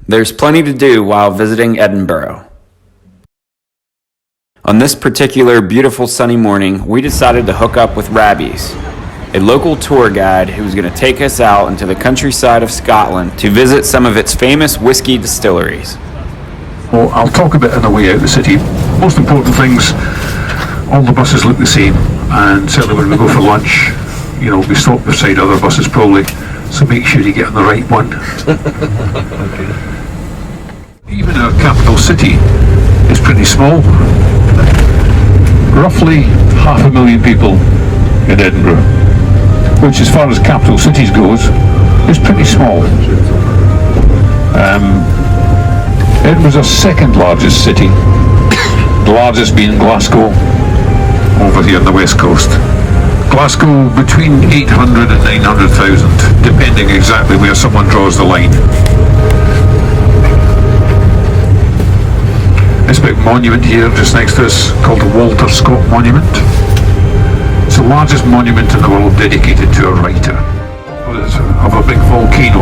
There's plenty to do while visiting Edinburgh. On this particular beautiful sunny morning, we decided to hook up with Rabbie's, a local tour guide who was going to take us out into the countryside of Scotland to visit some of its famous whiskey distilleries. Well, I'll talk a bit on the way out of the city. Most important things, all the buses look the same, and certainly when we go for lunch, we stop beside other buses probably, so make sure you get on the right one. Even our capital city is pretty small. Roughly 500,000 people in Edinburgh, which as far as capital cities goes, is pretty small. Edinburgh's our second largest city, the largest being Glasgow, over here on the west coast. Glasgow between 800 and 900,000, depending exactly where someone draws the line. This big monument here just next to us called the Walter Scott Monument. It's the largest monument in the world dedicated to a writer of a big volcano.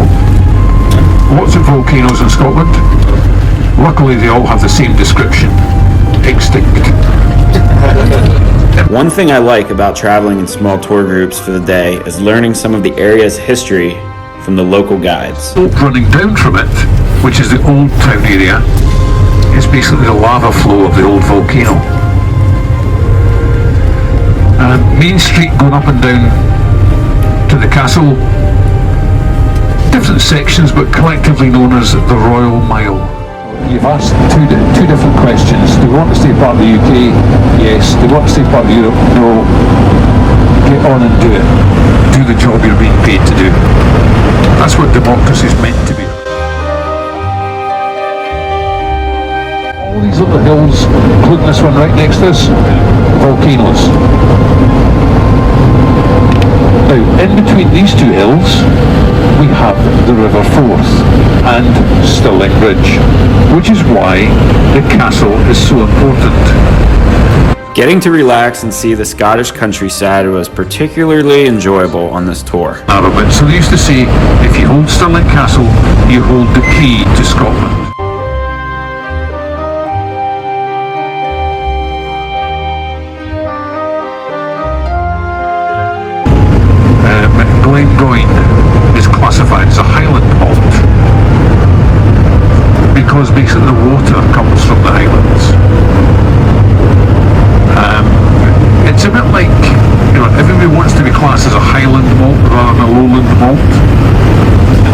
Lots of volcanoes in Scotland. Luckily they all have the same description: extinct. One thing I like about traveling in small tour groups for the day is learning some of the area's history from the local guides. Running down from it, which is the old town area, is basically the lava flow of the old volcano. Main Street going up and down to the castle, different sections but collectively known as the Royal Mile. You've asked two different questions. Do we want to stay part of the UK? Yes. Do we want to stay part of Europe? No. Get on and do it. Do the job you're being paid to do. That's what democracy is meant to be. All these little hills, including this one right next to us, volcanoes. Now, in between these two hills, we have the River Forth and Stirling Bridge, which is why the castle is so important. Getting to relax and see the Scottish countryside was particularly enjoyable on this tour. So they used to say, if you hold Stirling Castle, you hold the key to Scotland. Glengoyne is classified as a highland malt because basically the water comes from the highlands. It's a bit like, everybody wants to be classed as a highland malt rather than a lowland malt.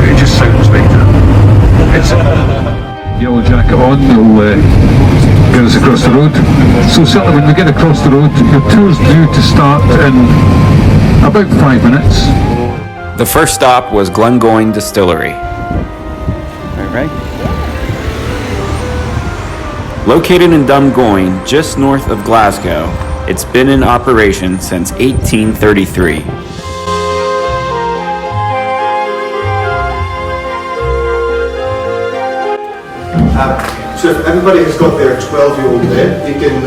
It just sounds better. It's yellow jacket on, they'll get us across the road. So certainly when we get across the road, your tour's due to start in about 5 minutes. The first stop was Glengoyne Distillery. Right. Located in Goin, just north of Glasgow, it's been in operation since 1833. So if everybody has got their 12-year-old there, you can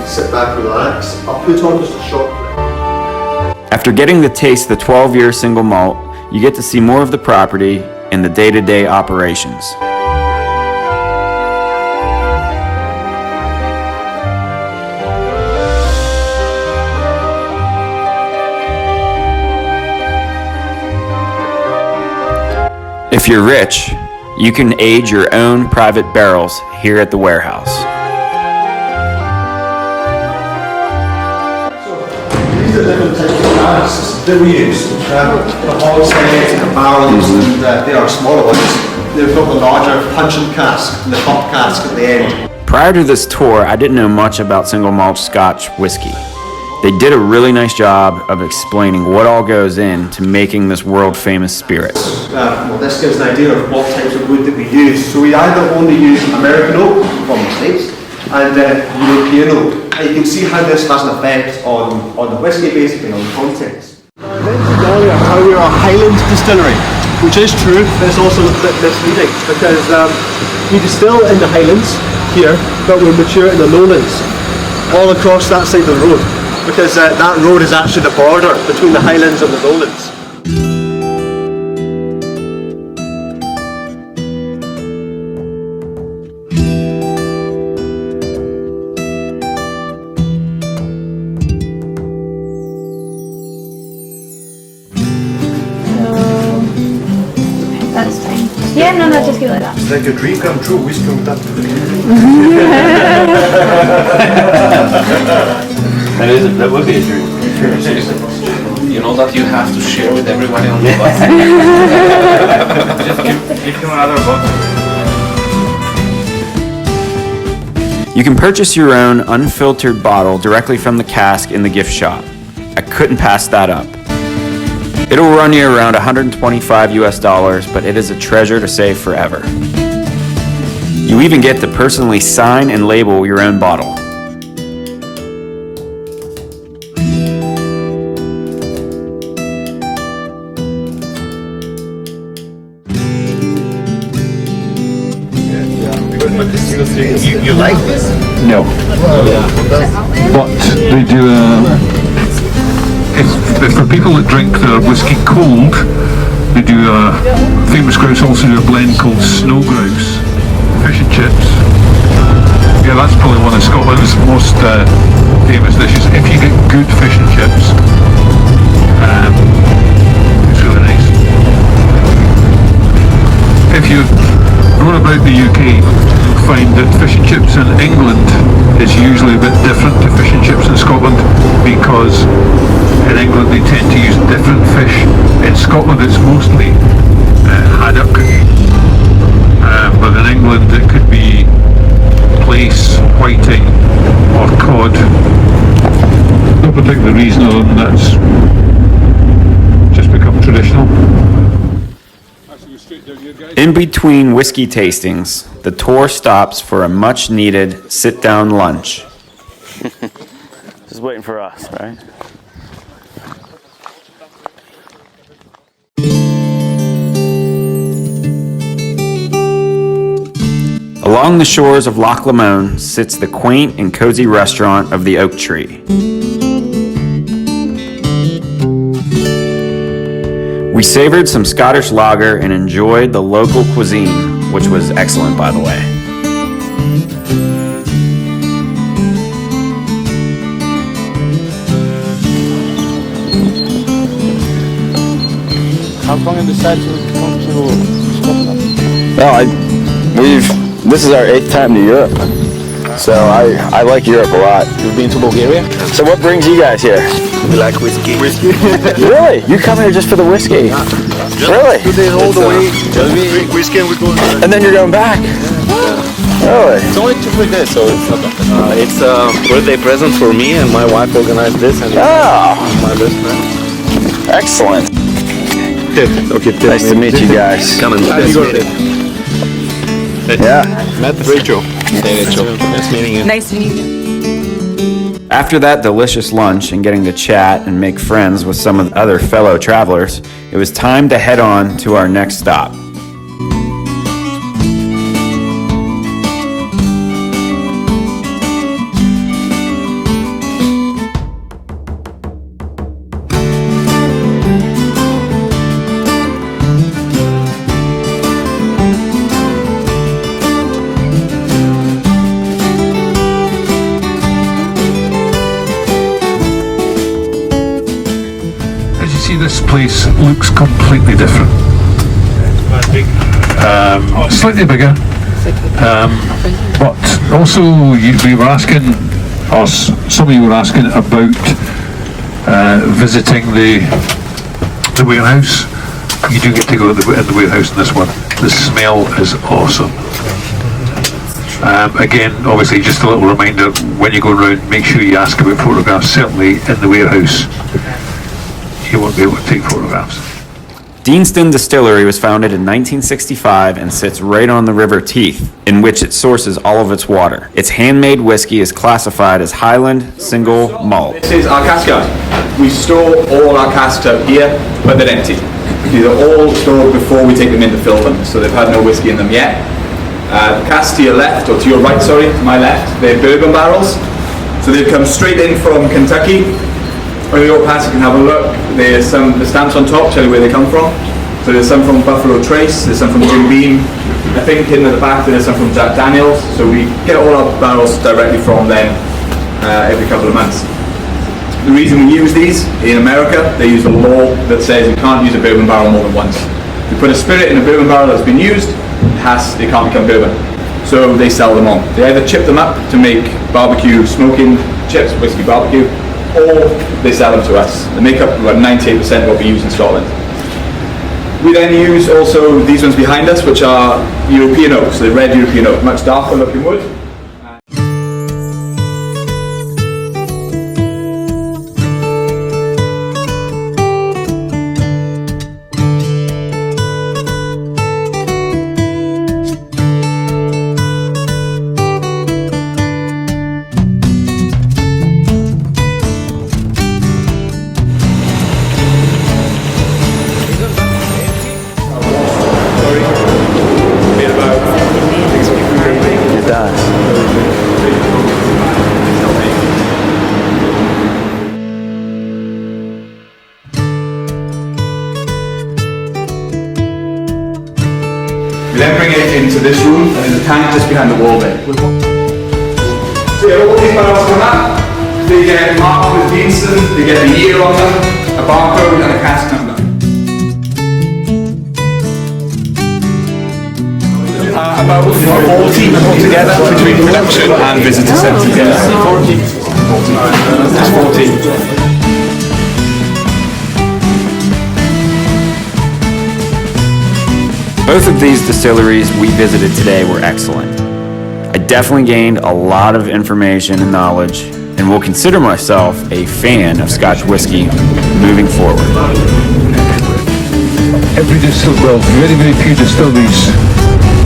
sit back, relax. I'll put on just a short. After getting to taste the 12-year single malt, you get to see more of the property and the day-to-day operations. If you're rich, you can age your own private barrels here at the warehouse. These are different types of casks that we use. The hogsheads and the barrels, and they are smaller ones. They've got the larger puncheon cask and the cup cask at the end. Prior to this tour, I didn't know much about single malt Scotch whiskey. They did a really nice job of explaining what all goes into making this world-famous spirit. Well, this gives an idea of what types of wood that we use. So we either only use American oak from the States and European oak. And you can see how this has an effect on the whiskey basically, on the contents. I mentioned earlier how we are a highlands distillery, which is true, but it's also a bit misleading because we distill in the highlands here, but we mature in the lowlands, all across that side of the road. Because that road is actually the border between the highlands and the lowlands. Yeah, no, just keep it like that. It's like a dream come true, whiskey on tap. That would be a dream. You know that you have to share with everybody on the bus. Just give him another bottle. You can purchase your own unfiltered bottle directly from the cask in the gift shop. I couldn't pass that up. It'll run you around $125 US, but it is a treasure to save forever. You even get to personally sign and label your own bottle. You like this? No. But they do if for people that drink their whiskey cold, they do a famous grouse also do a blend called snow grouse. Fish and chips. Yeah, that's probably one of Scotland's most famous dishes. If you get good fish and chips, it's really nice. If you've known about the UK, you'll find that fish and chips in England is usually a bit different to fish and chips in Scotland, because in England they tend to use different fish. In Scotland it's mostly haddock, but in England it could be plaice, whiting or cod. No particular reason other than that's just become traditional. In between whiskey tastings, the tour stops for a much-needed sit-down lunch. Just waiting for us, right? Along the shores of Loch Lomond sits the quaint and cozy restaurant of the Oak Tree. We savored some Scottish lager and enjoyed the local cuisine, which was excellent, by the way. How come you decided to come to Scotland? Well, this is our 8th time to Europe, so I like Europe a lot. You've been to Bulgaria? So what brings you guys here? We like whiskey. Really? You come here just for the whiskey? Really? 2 days all the way. Drink whiskey and we're going back. And then you're going back? Really? It's only 2-3 days, so it's not bad. It's a birthday present for me, and my wife organized this, and Oh, my best friend. excellent. Okay, Nice to meet you guys. Come and Yeah. Met Rachel. Hey Rachel. Nice meeting you. Nice to meet you. After that delicious lunch and getting to chat and make friends with some of the other fellow travelers, it was time to head on to our next stop. This place looks completely different. Slightly bigger, but also we were asking, or some of you were asking about visiting the warehouse. You do get to go in the warehouse in this one. The smell is awesome. Again, obviously, just a little reminder, when you go around, make sure you ask about photographs, certainly in the warehouse. You won't be able to take photographs. Deanston Distillery was founded in 1965 and sits right on the River Teith, in which it sources all of its water. Its handmade whiskey is classified as Highland Single Malt. This is our cask yard. We store all our casks out here, but they're empty. These are all stored before we take them in to fill them, so they've had no whiskey in them yet. The casks to your left, or to your right, sorry, to my left, they're bourbon barrels. So they've come straight in from Kentucky. When you walk past, you can have a look. There's the stamps on top tell you where they come from. So there's some from Buffalo Trace, there's some from Jim Beam. I think hidden at the back there's some from Jack Daniels. So we get all our barrels directly from them every couple of months. The reason we use these, in America, they use a law that says you can't use a bourbon barrel more than once. If you put a spirit in a bourbon barrel that's been used, it can't become bourbon. So they sell them on. They either chip them up to make barbecue smoking chips, whiskey barbecue, or they sell them to us. They make up about 98% of what we use in Scotland. We then use also these ones behind us, which are European oaks, the red European oak, much darker looking wood. We then bring it into this room, and there's a tank just behind the wall there. So yeah, all these barrels come up, they get marked with Deanston, they get a year on them, a barcode and a cask number. About 40 altogether between production and visitor centre. Yeah. 40. That's 40. Both of these distilleries we visited today were excellent. I definitely gained a lot of information and knowledge, and will consider myself a fan of Scotch whiskey moving forward. Every distillery, very, very few distilleries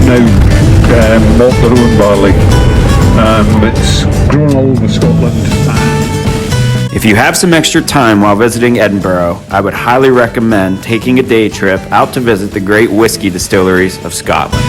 now malt their own barley. It's grown all over Scotland. If you have some extra time while visiting Edinburgh, I would highly recommend taking a day trip out to visit the great whiskey distilleries of Scotland.